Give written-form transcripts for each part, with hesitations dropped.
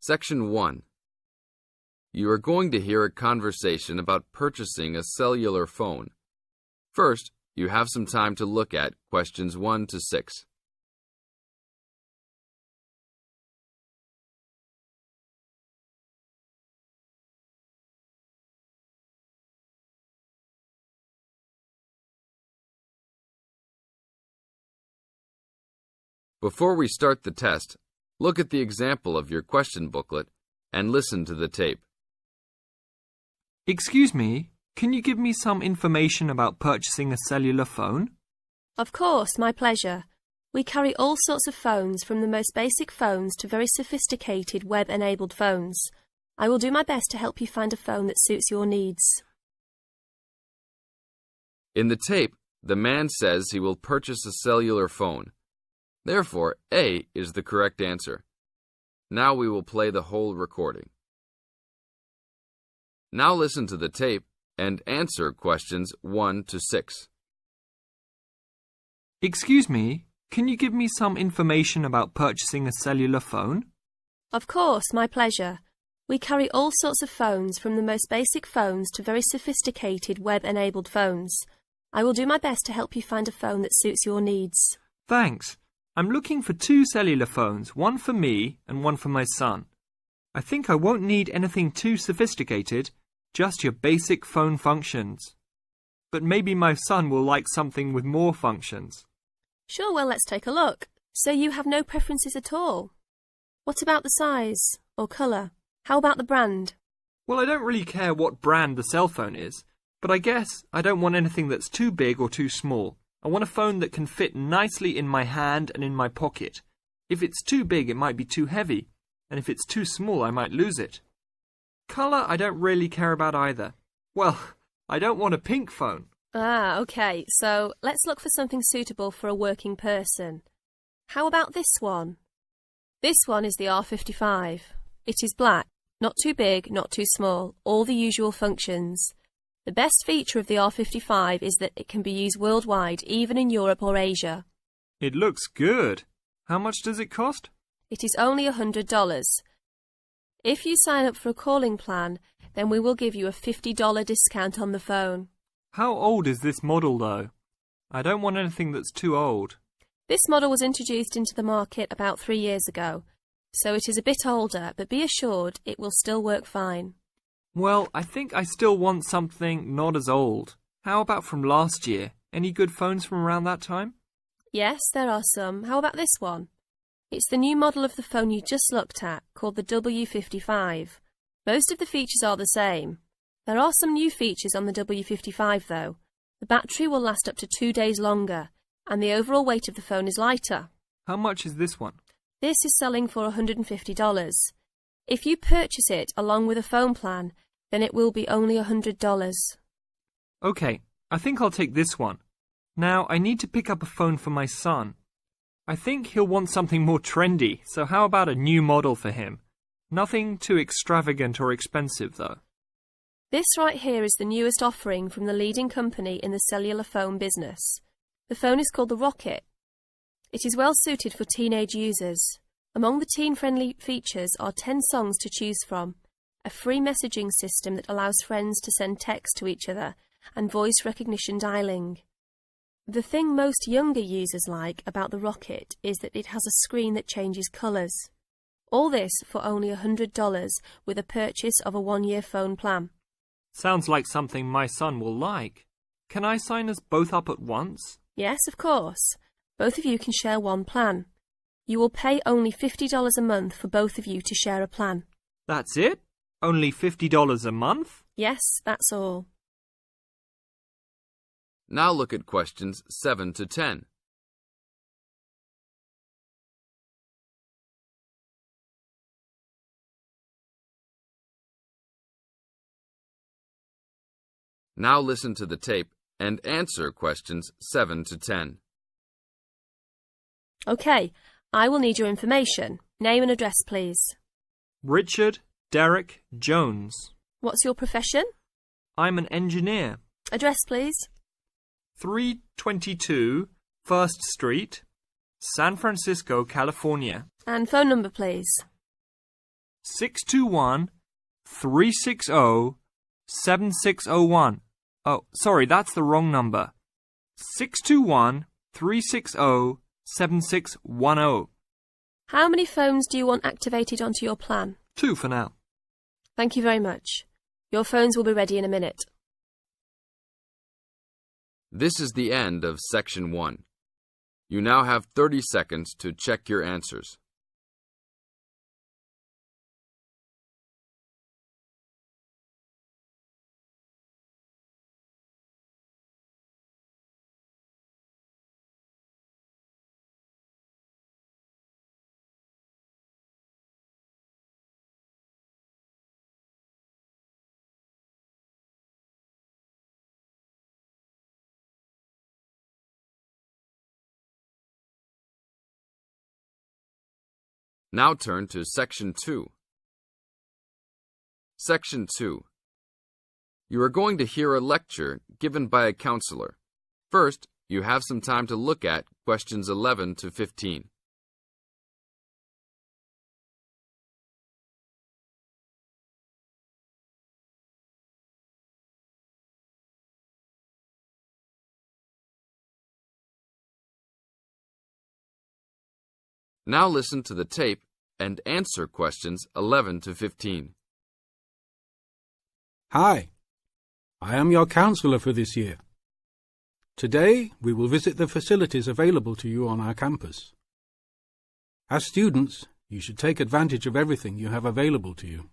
Section 1. You are going to hear a conversation about purchasing a cellular phone. First, you have some time to look at questions 1 to 6. Before we start the test, look at the example of your question booklet and listen to the tape. Excuse me, can you give me some information about purchasing a cellular phone? Of course, my pleasure. We carry all sorts of phones, from the most basic phones to very sophisticated web-enabled phones. I will do my best to help you find a phone that suits your needs. In the tape, the man says he will purchase a cellular phone. Therefore, A is the correct answer. Now we will play the whole recording. Now listen to the tape and answer questions 1 to 6. Excuse me, can you give me some information about purchasing a cellular phone? Of course, my pleasure. We carry all sorts of phones, from the most basic phones to very sophisticated web-enabled phones. I will do my best to help you find a phone that suits your needs. Thanks. I'm looking for 2 cellular phones, one for me and one for my son. I think I won't need anything too sophisticated, just your basic phone functions. But maybe my son will like something with more functions. Sure, well, let's take a look. So you have no preferences at all? What about the size or colour? How about the brand? Well, I don't really care what brand the cell phone is, but I guess I don't want anything that's too big or too small. I want a phone that can fit nicely in my hand and in my pocket. If it's too big, it might be too heavy, and if it's too small, I might lose it. Colour, I don't really care about either. Well, I don't want a pink phone. Ah, okay, so let's look for something suitable for a working person. How about this one? This one is the R55. It is black, not too big, not too small, all the usual functions. The best feature of the R55 is that it can be used worldwide, even in Europe or Asia. It looks good. How much does it cost? It is only $100. If you sign up for a calling plan, then we will give you a $50 discount on the phone. How old is this model, though? I don't want anything that's too old. This model was introduced into the market about 3 years ago, so it is a bit older, but be assured it will still work fine. Well, I think I still want something not as old. How about from last year? Any good phones from around that time? Yes, there are some. How about this one? It's the new model of the phone you just looked at, called the W55. Most of the features are the same. There are some new features on the W55 though. The battery will last up to 2 days longer, and the overall weight of the phone is lighter. How much is this one? This is selling for $150. If you purchase it along with a phone plan, then it will be only $100. Okay, I think I'll take this one. Now, I need to pick up a phone for my son. I think he'll want something more trendy, so how about a new model for him? Nothing too extravagant or expensive, though. This right here is the newest offering from the leading company in the cellular phone business. The phone is called the Rocket. It is well suited for teenage users. Among the teen-friendly features are 10 songs to choose from, a free messaging system that allows friends to send text to each other, and voice recognition dialing. The thing most younger users like about the Rocket is that it has a screen that changes colours. All this for only $100 with a purchase of a 1-year phone plan. Sounds like something my son will like. Can I sign us both up at once? Yes, of course. Both of you can share one plan. You will pay only $50 a month for both of you to share a plan. That's it? Only $50 a month? Yes, that's all. Now look at questions 7 to 10. Now listen to the tape and answer questions 7 to 10. Okay, I will need your information. Name and address, please. Richard Derek Jones. What's your profession? I'm an engineer. Address, please. 322 First Street, San Francisco, California. And phone number, please. 621-360-7601. Oh, sorry, that's the wrong number. 621-360-7610. How many phones do you want activated onto your plan? 2 for now. Thank you very much. Your phones will be ready in a minute. This is the end of Section 1. You now have 30 seconds to check your answers. Now turn to Section 2. Section 2. You are going to hear a lecture given by a counselor. First, you have some time to look at questions 11 to 15. Now listen to the tape and answer questions 11 to 15. Hi, I am your counselor for this year. Today, we will visit the facilities available to you on our campus. As students, you should take advantage of everything you have available to you.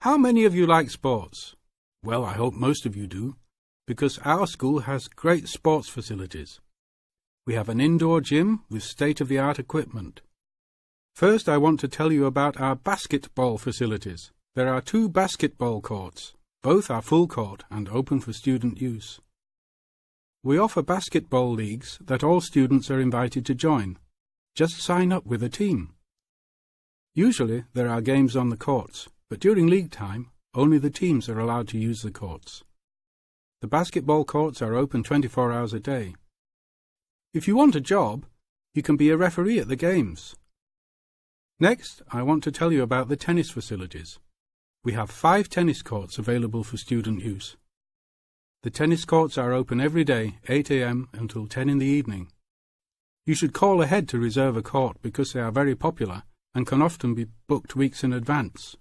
How many of you like sports? Well, I hope most of you do, because our school has great sports facilities. We have an indoor gym with state-of-the-art equipment. First, I want to tell you about our basketball facilities. There are 2 basketball courts. Both are full court and open for student use. We offer basketball leagues that all students are invited to join. Just sign up with a team. Usually, there are games on the courts, but during league time, only the teams are allowed to use the courts. The basketball courts are open 24 hours a day. If you want a job, you can be a referee at the games. Next, I want to tell you about the tennis facilities. We have 5 tennis courts available for student use. The tennis courts are open every day, 8 a.m. until 10 in the evening. You should call ahead to reserve a court because they are very popular and can often be booked weeks in advance.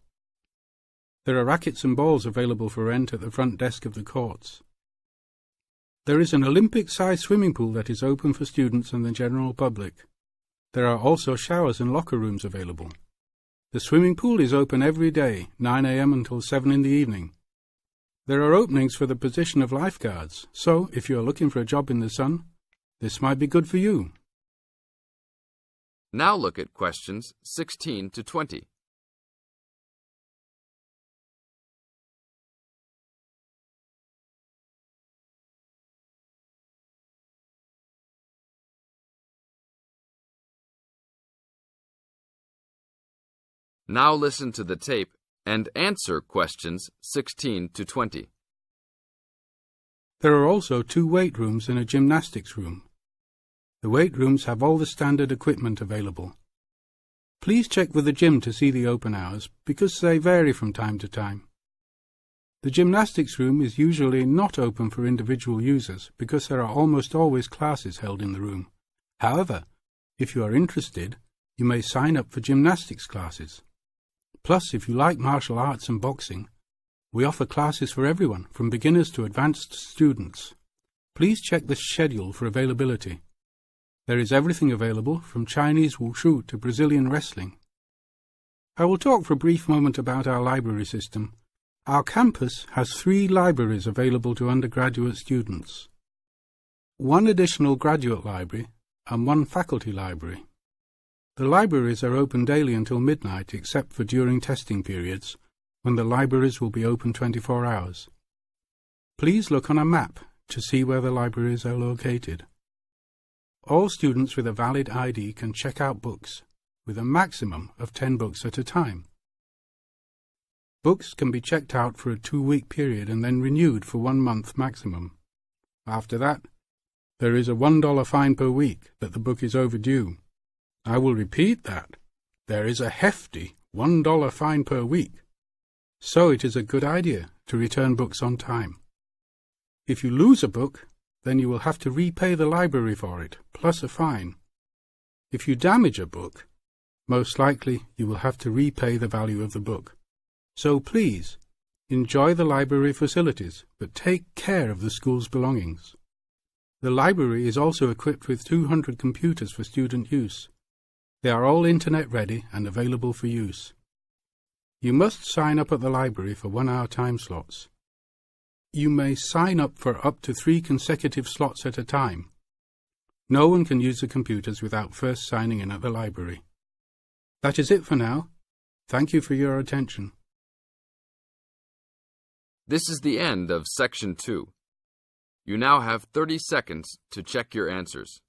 There are rackets and balls available for rent at the front desk of the courts. There is an Olympic-sized swimming pool that is open for students and the general public. There are also showers and locker rooms available. The swimming pool is open every day, 9 a.m. until 7 in the evening. There are openings for the position of lifeguards, so if you are looking for a job in the sun, this might be good for you. Now look at questions 16 to 20. Now listen to the tape and answer questions 16 to 20. There are also 2 weight rooms and a gymnastics room. The weight rooms have all the standard equipment available. Please check with the gym to see the open hours because they vary from time to time. The gymnastics room is usually not open for individual users because there are almost always classes held in the room. However, if you are interested, you may sign up for gymnastics classes. Plus, if you like martial arts and boxing, we offer classes for everyone, from beginners to advanced students. Please check the schedule for availability. There is everything available, from Chinese wushu to Brazilian wrestling. I will talk for a brief moment about our library system. Our campus has 3 libraries available to undergraduate students, 1 additional graduate library and 1 faculty library. The libraries are open daily until midnight except for during testing periods, when the libraries will be open 24 hours. Please look on a map to see where the libraries are located. All students with a valid ID can check out books, with a maximum of 10 books at a time. Books can be checked out for a 2-week period and then renewed for 1 month maximum. After that, there is a $1 fine per week that the book is overdue. I will repeat that. There is a hefty $1 fine per week, so it is a good idea to return books on time. If you lose a book, then you will have to repay the library for it, plus a fine. If you damage a book, most likely you will have to repay the value of the book. So please, enjoy the library facilities, but take care of the school's belongings. The library is also equipped with 200 computers for student use. They are all internet ready and available for use. You must sign up at the library for 1-hour time slots. You may sign up for up to 3 consecutive slots at a time. No one can use the computers without first signing in at the library. That is it for now. Thank you for your attention. This is the end of Section 2. You now have 30 seconds to check your answers.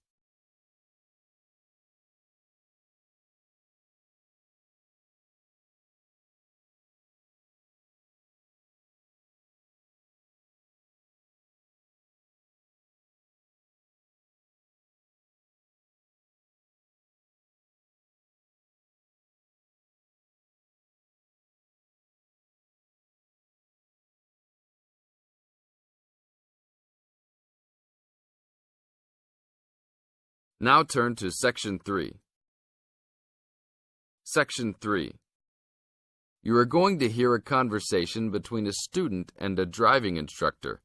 Now turn to Section 3. Section 3. You are going to hear a conversation between a student and a driving instructor.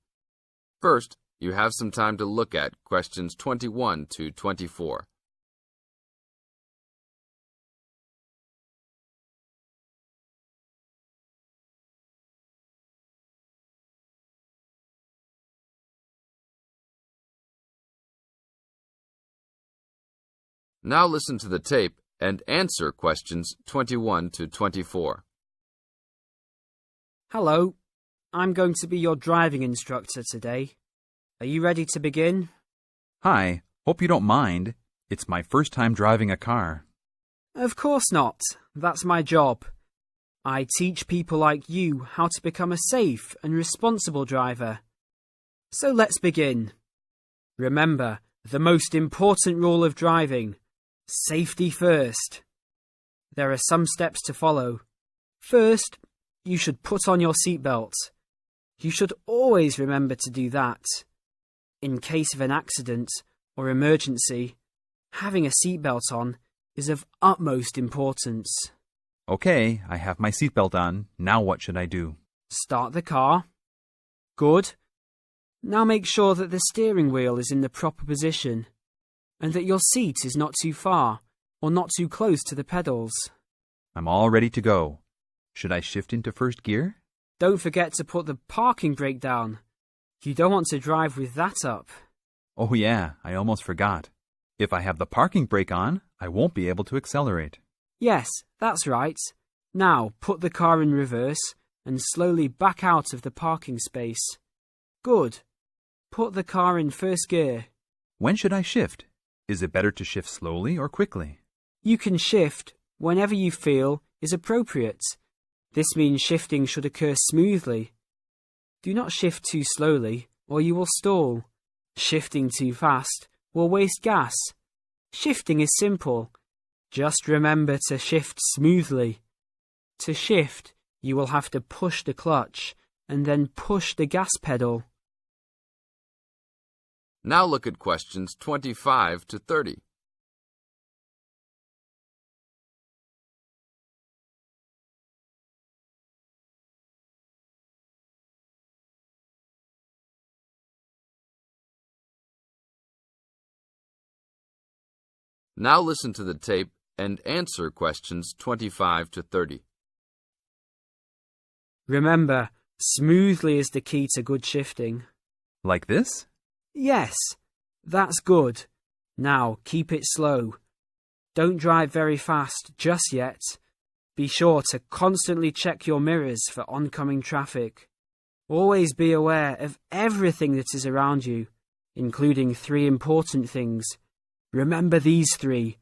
First, you have some time to look at questions 21 to 24. Now listen to the tape and answer questions 21 to 24. Hello, I'm going to be your driving instructor today. Are you ready to begin? Hi, hope you don't mind. It's my first time driving a car. Of course not. That's my job. I teach people like you how to become a safe and responsible driver. So let's begin. Remember, the most important rule of driving: safety first. There are some steps to follow. First, you should put on your seatbelt. You should always remember to do that. In case of an accident or emergency, having a seatbelt on is of utmost importance. Okay, I have my seatbelt on. Now what should I do? Start the car. Good. Now make sure that the steering wheel is in the proper position, and that your seat is not too far or not too close to the pedals. I'm all ready to go. Should I shift into first gear? Don't forget to put the parking brake down. You don't want to drive with that up. Oh yeah, I almost forgot. If I have the parking brake on, I won't be able to accelerate. Yes, that's right. Now put the car in reverse and slowly back out of the parking space. Good. Put the car in first gear. When should I shift? Is it better to shift slowly or quickly? You can shift whenever you feel is appropriate. This means shifting should occur smoothly. Do not shift too slowly or you will stall. Shifting too fast will waste gas. Shifting is simple. Just remember to shift smoothly. To shift, you will have to push the clutch and then push the gas pedal. Now look at questions 25 to 30. Now listen to the tape and answer questions 25 to 30. Remember, smoothly is the key to good shifting. Like this? Yes, that's good. Now keep it slow. Don't drive very fast just yet. Be sure to constantly check your mirrors for oncoming traffic. Always be aware of everything that is around you, including 3 important things. Remember these 3: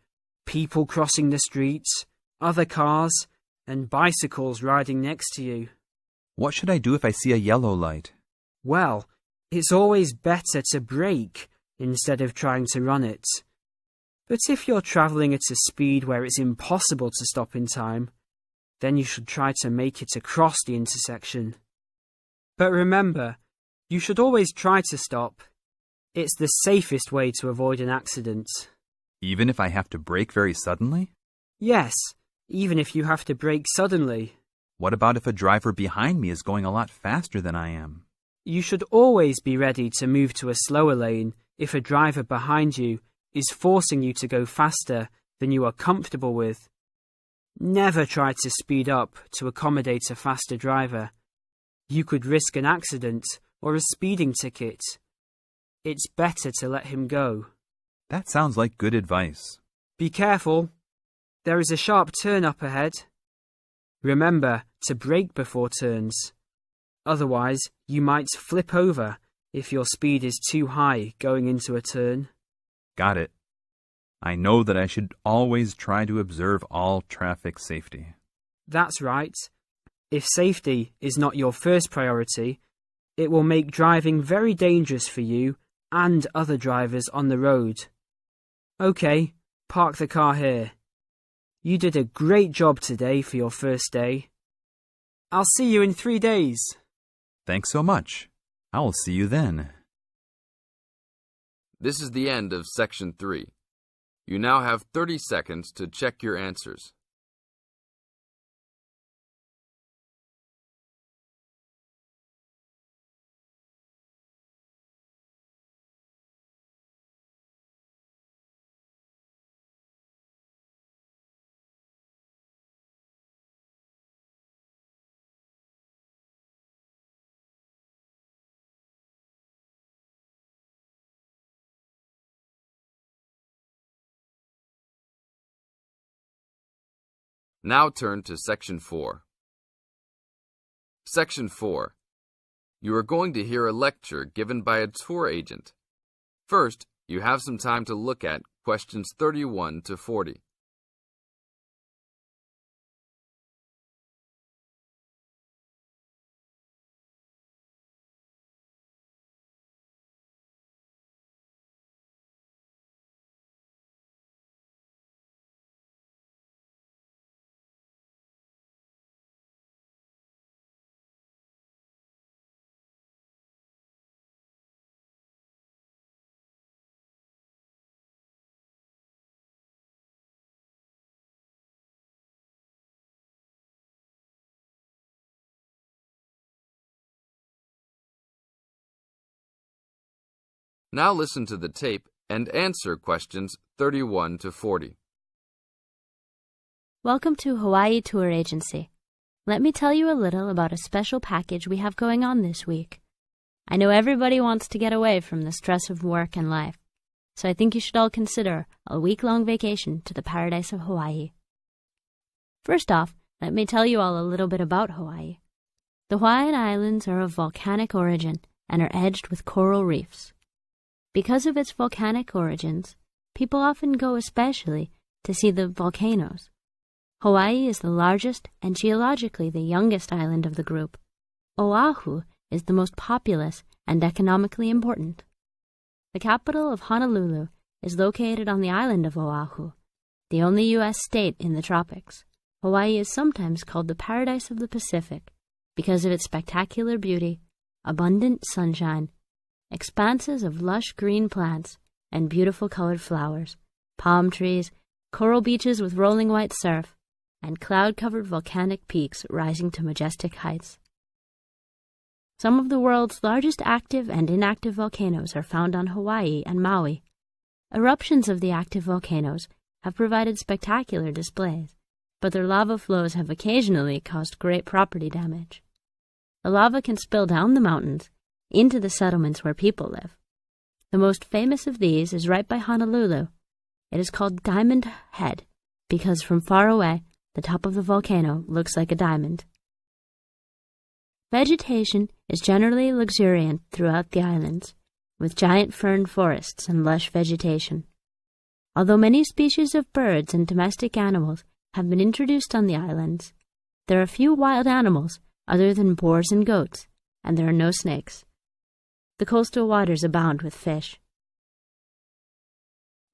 people crossing the streets, other cars, and bicycles riding next to you. What should I do if I see a yellow light? Well, it's always better to brake instead of trying to run it. But if you're travelling at a speed where it's impossible to stop in time, Then you should try to make it across the intersection. But remember, you should always try to stop. It's the safest way to avoid an accident. Even if I have to brake very suddenly? Yes, even if you have to brake suddenly. What about if a driver behind me is going a lot faster than I am? You should always be ready to move to a slower lane if a driver behind you is forcing you to go faster than you are comfortable with. Never try to speed up to accommodate a faster driver. You could risk an accident or a speeding ticket. It's better to let him go. That sounds like good advice. Be careful. There is a sharp turn up ahead. Remember to brake before turns. Otherwise, you might flip over if your speed is too high going into a turn. Got it. I know that I should always try to observe all traffic safety. That's right. If safety is not your first priority, it will make driving very dangerous for you and other drivers on the road. Okay, park the car here. You did a great job today for your first day. I'll see you in 3 days. Thanks so much. I will see you then. This is the end of Section 3. You now have 30 seconds to check your answers. Now turn to Section 4. Section 4. You are going to hear a lecture given by a tour agent. First, you have some time to look at questions 31 to 40. Now listen to the tape and answer questions 31 to 40. Welcome to Hawaii Tour Agency. Let me tell you a little about a special package we have going on this week. I know everybody wants to get away from the stress of work and life, so I think you should all consider a week-long vacation to the paradise of Hawaii. First off, let me tell you all a little bit about Hawaii. The Hawaiian Islands are of volcanic origin and are edged with coral reefs. Because of its volcanic origins, people often go especially to see the volcanoes. Hawaii is the largest and geologically the youngest island of the group. Oahu is the most populous and economically important. The capital of Honolulu is located on the island of Oahu, the only U.S. state in the tropics. Hawaii is sometimes called the paradise of the Pacific because of its spectacular beauty, abundant sunshine, expanses of lush green plants and beautiful colored flowers, palm trees, coral beaches with rolling white surf, and cloud-covered volcanic peaks rising to majestic heights. Some of the world's largest active and inactive volcanoes are found on Hawaii and Maui. Eruptions of the active volcanoes have provided spectacular displays, but their lava flows have occasionally caused great property damage. The lava can spill down the mountains into the settlements where people live. The most famous of these is right by Honolulu. It is called Diamond Head because from far away, the top of the volcano looks like a diamond. Vegetation is generally luxuriant throughout the islands, with giant fern forests and lush vegetation. Although many species of birds and domestic animals have been introduced on the islands, there are few wild animals other than boars and goats, and there are no snakes. The coastal waters abound with fish.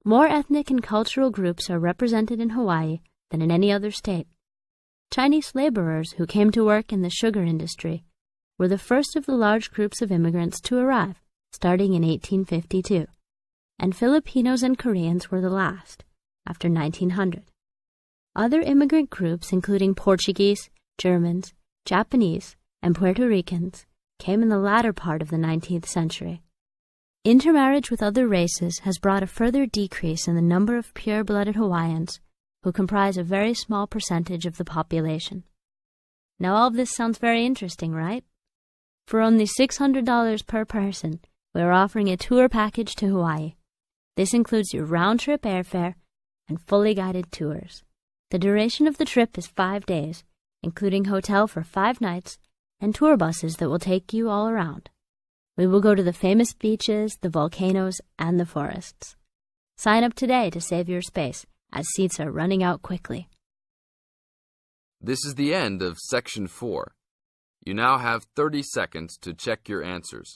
More ethnic and cultural groups are represented in Hawaii than in any other state. Chinese laborers who came to work in the sugar industry were the first of the large groups of immigrants to arrive, starting in 1852, and Filipinos and Koreans were the last, after 1900. Other immigrant groups, including Portuguese, Germans, Japanese, and Puerto Ricans, came in the latter part of the 19th century. Intermarriage with other races has brought a further decrease in the number of pure-blooded Hawaiians, who comprise a very small percentage of the population. Now all of this sounds very interesting, right? For only $600 per person, we are offering a tour package to Hawaii. This includes your round-trip airfare and fully guided tours. The duration of the trip is 5 days, including hotel for 5 nights and tour buses that will take you all around. We will go to the famous beaches, the volcanoes, and the forests. Sign up today to save your space, as seats are running out quickly. This is the end of Section 4. You now have 30 seconds to check your answers.